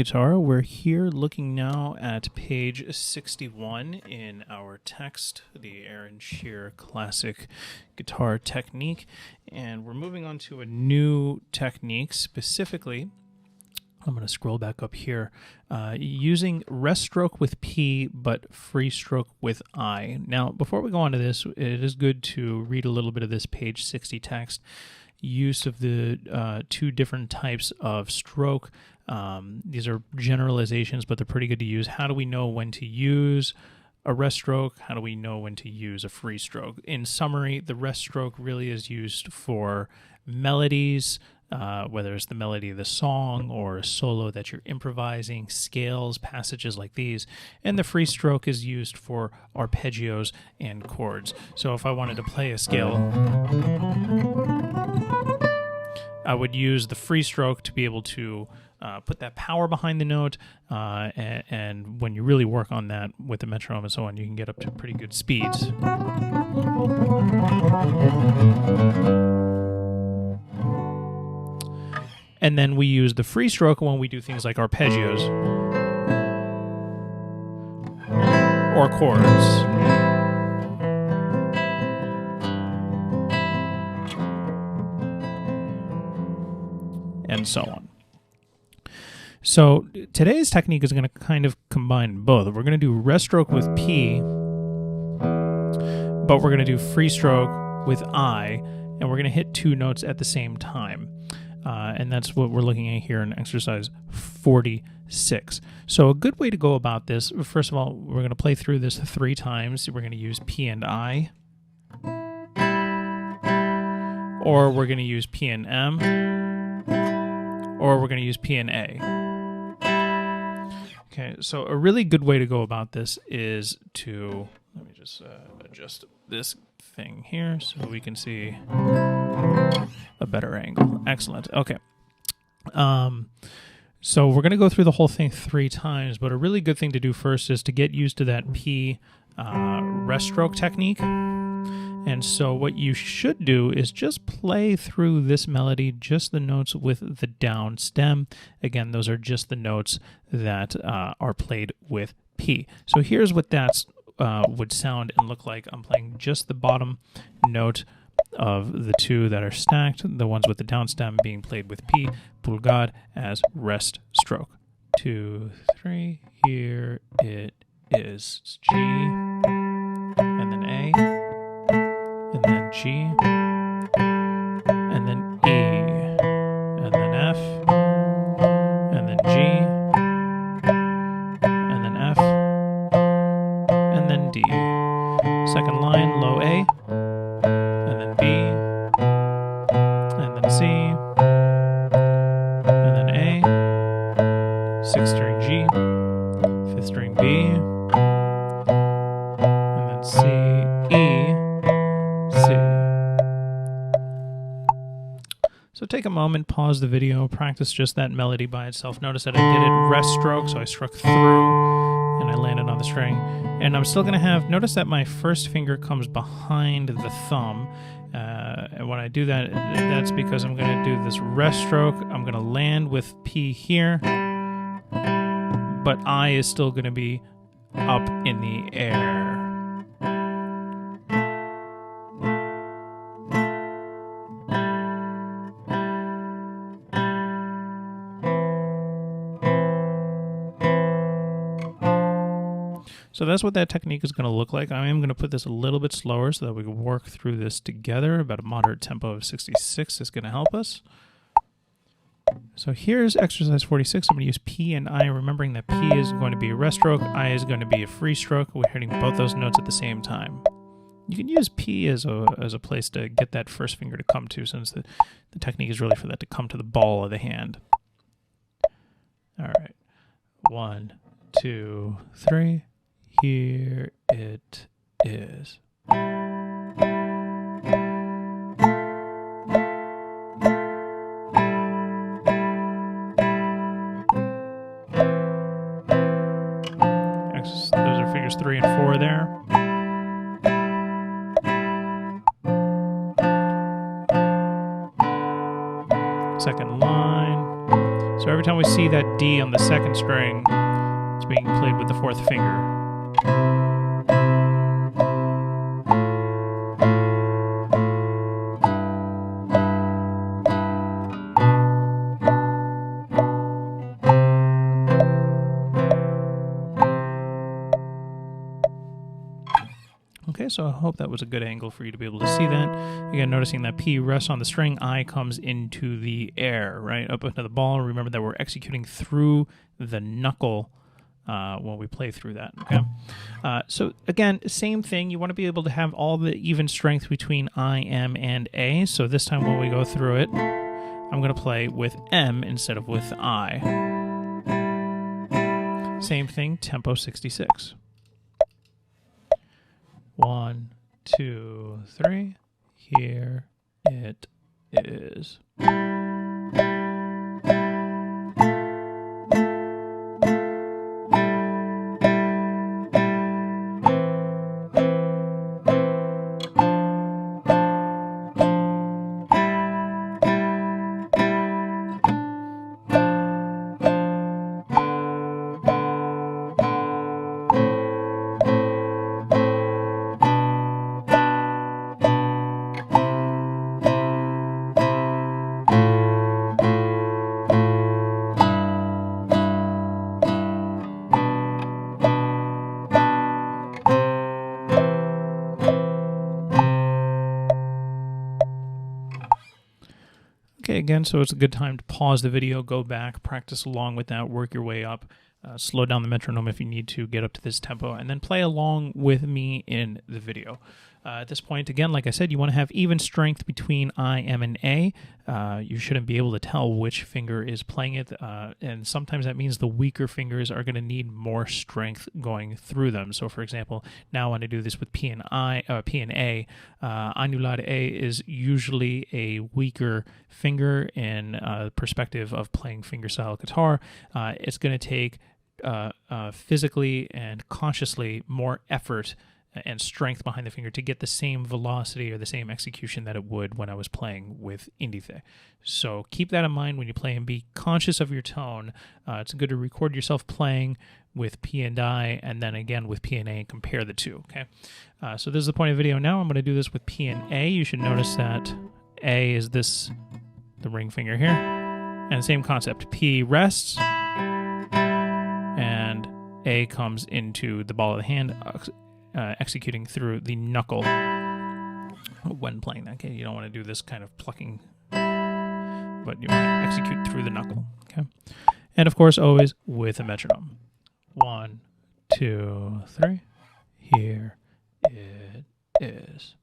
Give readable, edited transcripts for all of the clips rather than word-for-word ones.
guitar. We're here looking now at page 61 in our text, the Aaron Shear Classic Guitar Technique, and we're moving on to a new technique. Specifically, I'm going to scroll back up here, using rest stroke with P, but free stroke with I. Now, before we go on to this, it is good to read a little bit of this page 60 text. Use of the two different types of stroke. These are generalizations, but they're pretty good to use. How do we know when to use a rest stroke? How do we know when to use a free stroke? In summary, the rest stroke really is used for melodies, whether it's the melody of the song or a solo that you're improvising, scales, passages like these. And the free stroke is used for arpeggios and chords. So if I wanted to play a scale, I would use the free stroke to be able to put that power behind the note, and when you really work on that with the metronome and so on, you can get up to pretty good speeds. And then we use the free stroke when we do things like arpeggios or chords. And so on. So today's technique is going to kind of combine both. We're going to do rest stroke with P, but we're going to do free stroke with I, and we're going to hit two notes at the same time. And that's what we're looking at here in exercise 46. So a good way to go about this, first of all, we're going to play through this 3 times. We're going to use P and I, or we're going to use P and M, or we're going to use P and A. Okay, so a really good way to go about this is to, let me just adjust this thing here so we can see a better angle. Excellent. Okay. So we're going to go through the whole thing 3 times, but a really good thing to do first is to get used to that P rest stroke technique. And so what you should do is just play through this melody, just the notes with the down stem. Again, those are just the notes that are played with P. So here's what that would sound and look like. I'm playing just the bottom note of the 2 that are stacked, the ones with the down stem being played with P, pulgar as rest stroke. 2, 3, here it is. It's G, and then A, and then G, and then E, and then F, and then G, and then F, and then D. Second line, low A, and then B, and then C, and then A, 6th string G, 5th string B, and then C, E, C. So take a moment, pause the video, practice just that melody by itself. Notice that I did it rest stroke, so I struck through and I landed on the string. And I'm still going to have, notice that my first finger comes behind the thumb. And when I do that, that's because I'm going to do this rest stroke. I'm going to land with P here, but I is still going to be up in the air. So that's what that technique is going to look like. I am going to put this a little bit slower so that we can work through this together. About a moderate tempo of 66 is going to help us. So here's exercise 46. I'm going to use P and I, remembering that P is going to be a rest stroke, I is going to be a free stroke. We're hitting both those notes at the same time. You can use P as a place to get that first finger to come to, since the technique is really for that to come to the ball of the hand. All right. 1, 2, 3. Here it is. Those are figures 3 and 4 there. Second line, So every time we see that D on the second string, it's being played with the fourth finger. Okay, so I hope that was a good angle for you to be able to see that. Again, noticing that P rests on the string, I comes into the air, right, up into the ball. Remember that we're executing through the knuckle when we play through that, okay? So again, same thing. You want to be able to have all the even strength between I, M, and A. So this time when we go through it, I'm going to play with M instead of with I. Same thing, tempo 66. 1, 2, 3. Here it is. Okay, again, so it's a good time to pause the video, go back, practice along with that, work your way up, slow down the metronome if you need to, get up to this tempo, and then play along with me in the video. At this point, again, like I said, you want to have even strength between I, M, and A. You shouldn't be able to tell which finger is playing it, and sometimes that means the weaker fingers are going to need more strength going through them. So, for example, now when I do this with P and A, annulare A is usually a weaker finger in perspective of playing fingerstyle guitar. It's going to take physically and consciously more effort and strength behind the finger to get the same velocity or the same execution that it would when I was playing with indice. So keep that in mind when you play and be conscious of your tone. It's good to record yourself playing with P and I and then again with P and A and compare the two, okay? So this is the point of the video now. I'm going to do this with P and A. You should notice that A is the ring finger here. And same concept. P rests and A comes into the ball of the hand, executing through the knuckle when playing that. Okay, you don't want to do this kind of plucking, but you want to execute through the knuckle. Okay, and of course, always with a metronome. 1, 2, 3. Here it is.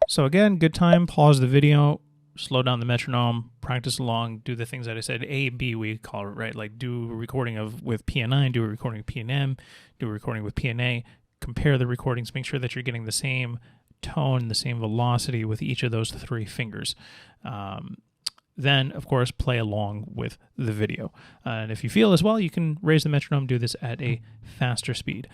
So again, good time, pause the video, slow down the metronome, practice along, do the things that I said, A, B, we call it, right? Like do a recording with P and I, do a recording with P and M, do a recording with P and A, compare the recordings, make sure that you're getting the same tone, the same velocity with each of those 3 fingers. Then, of course, play along with the video. And if you feel as well, you can raise the metronome, do this at a faster speed.